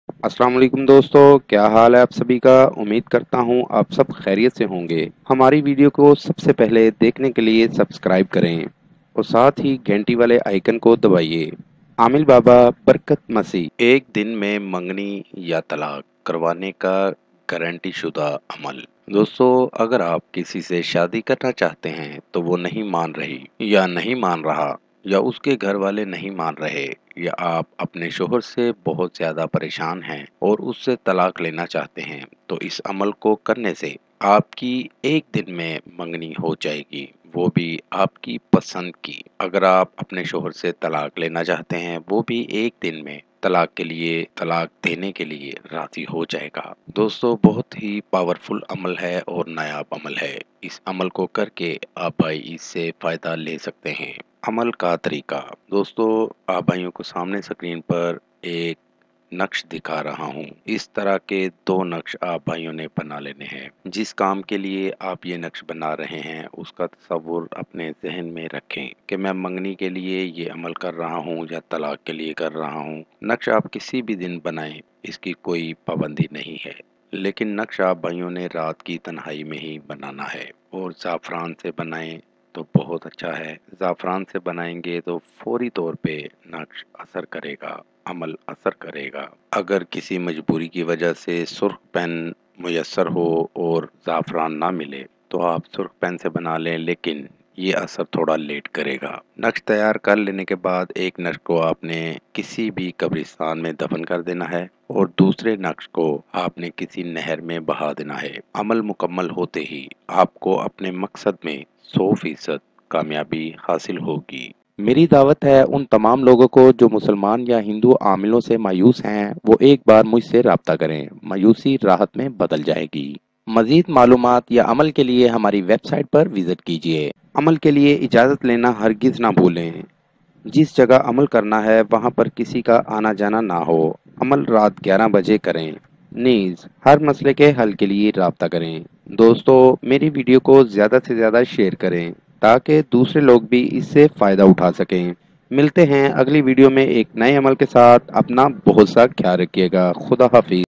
अस्सलाम वालेकुम दोस्तों, क्या हाल है आप सभी का। उम्मीद करता हूँ आप सब खैरियत से होंगे। हमारी वीडियो को सबसे पहले देखने के लिए सब्सक्राइब करें और साथ ही घंटी वाले आइकन को दबाइए। आमिल बाबा बरकत मसीह। एक दिन में मंगनी या तलाक करवाने का गारंटी शुदा अमल। दोस्तों, अगर आप किसी से शादी करना चाहते हैं तो वो नहीं मान रही या नहीं मान रहा या उसके घर वाले नहीं मान रहे या आप अपने शोहर से बहुत ज़्यादा परेशान हैं और उससे तलाक लेना चाहते हैं, तो इस अमल को करने से आपकी एक दिन में मंगनी हो जाएगी, वो भी आपकी पसंद की। अगर आप अपने शोहर से तलाक लेना चाहते हैं, वो भी एक दिन में तलाक देने के लिए राज़ी हो जाएगा। दोस्तों, बहुत ही पावरफुल अमल है और नायाब अमल है। इस अमल को करके आप भाई इससे फ़ायदा ले सकते हैं। अमल का तरीका। दोस्तों, आप भाइयों को सामने स्क्रीन पर एक नक्श दिखा रहा हूँ। इस तरह के 2 नक्श आप भाइयों ने बना लेने हैं। जिस काम के लिए आप ये नक्श बना रहे हैं उसका तसव्वुर अपने ज़हन में रखें कि मैं मंगनी के लिए ये अमल कर रहा हूँ या तलाक के लिए कर रहा हूँ। नक्श आप किसी भी दिन बनाएं, इसकी कोई पाबंदी नहीं है, लेकिन नक्श आप भाइयों ने रात की तन्हाई में ही बनाना है और ज़ाफ़रान से बनाएं तो बहुत अच्छा है। ज़ाफ़रान से बनाएंगे तो फौरी तौर पे नक्श असर करेगा, अमल असर करेगा। अगर किसी मजबूरी की वजह से सुर्ख पेन मुयस्सर हो और ज़ाफ़रान ना मिले तो आप सुर्ख पेन से बना लें, लेकिन ये असर थोड़ा लेट करेगा। नक्श तैयार कर लेने के बाद एक नक्श को आपने किसी भी कब्रिस्तान में दफन कर देना है और दूसरे नक्श को आपने किसी नहर में बहा देना है। अमल मुकम्मल होते ही आपको अपने मकसद में 100% कामयाबी हासिल होगी। मेरी दावत है उन तमाम लोगों को जो मुसलमान या हिंदू आमिलों से मायूस हैं, वो एक बार मुझसे राब्ता करें। मायूसी राहत में बदल जाएगी। मजीद मालूमात या अमल के लिए हमारी वेबसाइट पर विजिट कीजिए। अमल के लिए इजाज़त लेना हरगिज़ ना भूलें। जिस जगह अमल करना है वहाँ पर किसी का आना जाना ना हो। अमल रात 11 बजे करें। नीज़ हर मसले के हल के लिए राब्ता करें। दोस्तों, मेरी वीडियो को ज़्यादा से ज़्यादा शेयर करें ताकि दूसरे लोग भी इससे फ़ायदा उठा सकें। मिलते हैं अगली वीडियो में एक नए अमल के साथ। अपना बहुत सा ख्याल रखिएगा। खुदा हाफिज़।